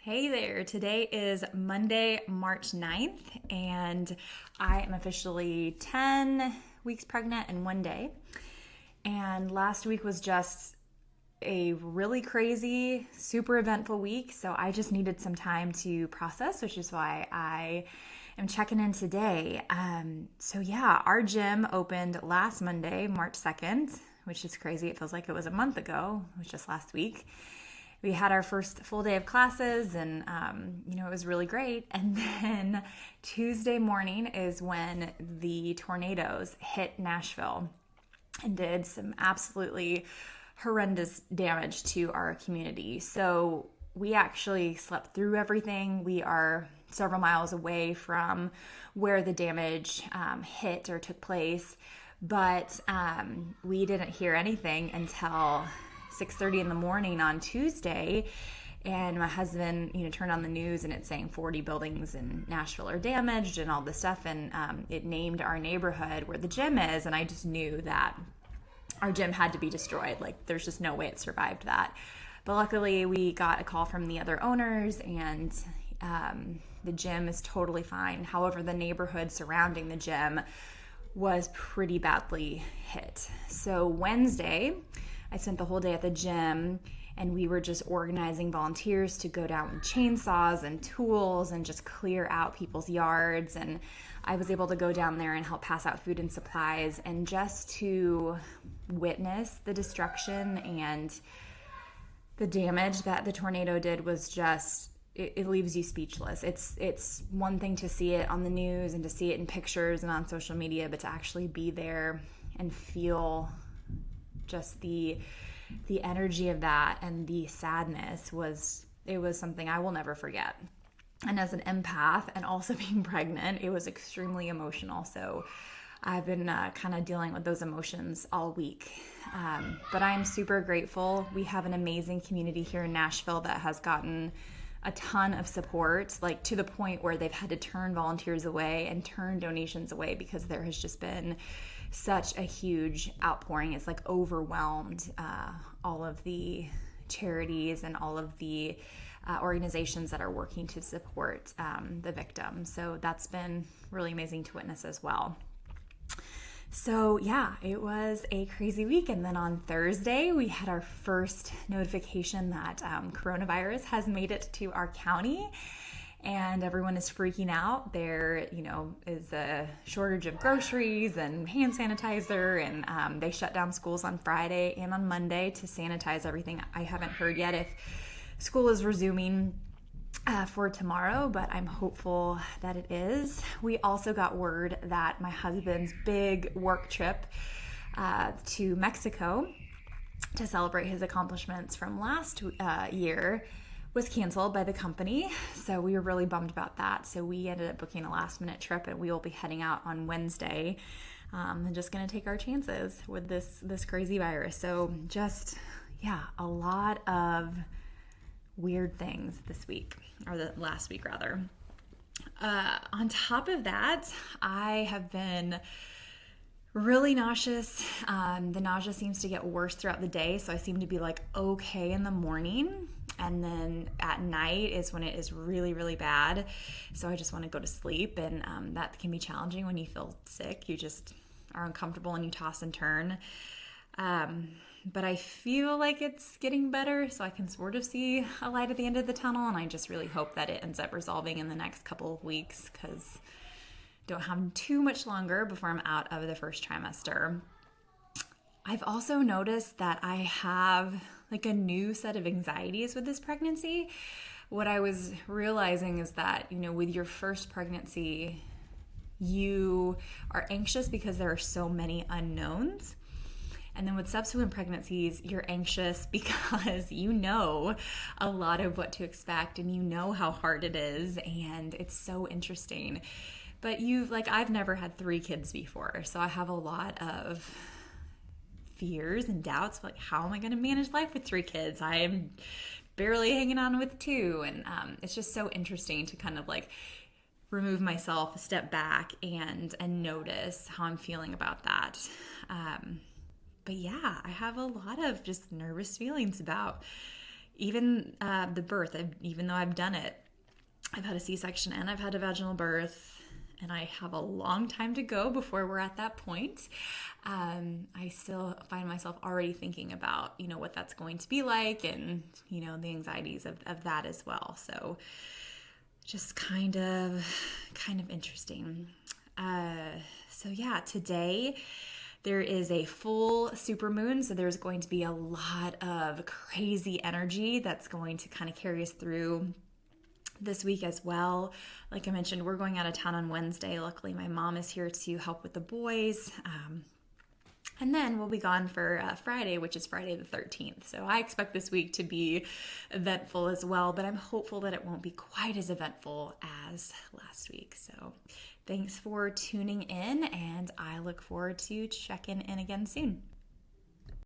Hey there, today is Monday, March 9th, and I am officially 10 weeks pregnant in one day. And last week was just a really crazy, super eventful week, so I just needed some time to process, which is why I am checking in today. Our gym opened last Monday, March 2nd, which is crazy. It feels like it was a month ago. It was just last week. We had our first full day of classes and, it was really great. And then Tuesday morning is when the tornadoes hit Nashville and did some absolutely horrendous damage to our community. So we actually slept through everything. We are several miles away from where the damage hit or took place, but we didn't hear anything until 6:30 in the morning on Tuesday, and my husband, turned on the news and it's saying 40 buildings in Nashville are damaged and all this stuff, and it named our neighborhood where the gym is, and I just knew that our gym had to be destroyed. Like, there's just no way it survived that. But luckily, we got a call from the other owners, and the gym is totally fine. However, the neighborhood surrounding the gym was pretty badly hit. So Wednesday, I spent the whole day at the gym, and we were just organizing volunteers to go down with chainsaws and tools and just clear out people's yards. And I was able to go down there and help pass out food and supplies, and just to witness the destruction and the damage that the tornado did was just, it leaves you speechless. It's one thing to see it on the news and to see it in pictures and on social media, but to actually be there and feel just the energy of that and the sadness was something I will never forget. And as an empath and also being pregnant, it was extremely emotional. So I've been kind of dealing with those emotions all week. But I'm super grateful. We have an amazing community here in Nashville that has gotten a ton of support, like to the point where they've had to turn volunteers away and turn donations away because there has just been such a huge outpouring. It's like overwhelmed all of the charities and all of the organizations that are working to support the victims. So that's been really amazing to witness as well. So yeah, it was a crazy week. And then on Thursday, we had our first notification that coronavirus has made it to our county. And everyone is freaking out. There, is a shortage of groceries and hand sanitizer, and they shut down schools on Friday and on Monday to sanitize everything. I haven't heard yet if school is resuming for tomorrow, but I'm hopeful that it is. We also got word that my husband's big work trip to Mexico to celebrate his accomplishments from last year was canceled by the company. So we were really bummed about that. So we ended up booking a last minute trip, and we will be heading out on Wednesday and just going to take our chances with this crazy virus. So a lot of weird things this week, or the last week rather. On top of that, I have been really nauseous. The nausea seems to get worse throughout the day, so I seem to be like okay in the morning, and then at night is when it is really, really bad. So I just want to go to sleep, and that can be challenging when you feel sick. You just are uncomfortable and you toss and turn. But I feel like it's getting better, so I can sort of see a light at the end of the tunnel, and I just really hope that it ends up resolving in the next couple of weeks, because don't have too much longer before I'm out of the first trimester. I've also noticed that I have like a new set of anxieties with this pregnancy. What I was realizing is that, with your first pregnancy, you are anxious because there are so many unknowns. And then with subsequent pregnancies, you're anxious because you know a lot of what to expect and you know how hard it is, and it's so interesting. But I've never had 3 kids before, so I have a lot of fears and doubts, like, how am I going to manage life with 3 kids? I am barely hanging on with 2, and it's just so interesting to kind of like remove myself, step back, and notice how I'm feeling about that. But yeah, I have a lot of just nervous feelings about even the birth, even though I've done it, I've had a C-section and I've had a vaginal birth, and I have a long time to go before we're at that point. I still find myself already thinking about, what that's going to be like, and, the anxieties of that as well. So just kind of interesting. So yeah, today there is a full supermoon, so there's going to be a lot of crazy energy that's going to kind of carry us through this week as well. Like I mentioned, we're going out of town on Wednesday. Luckily, my mom is here to help with the boys. And then we'll be gone for Friday, which is Friday the 13th. So I expect this week to be eventful as well, but I'm hopeful that it won't be quite as eventful as last week. So thanks for tuning in, and I look forward to checking in again soon.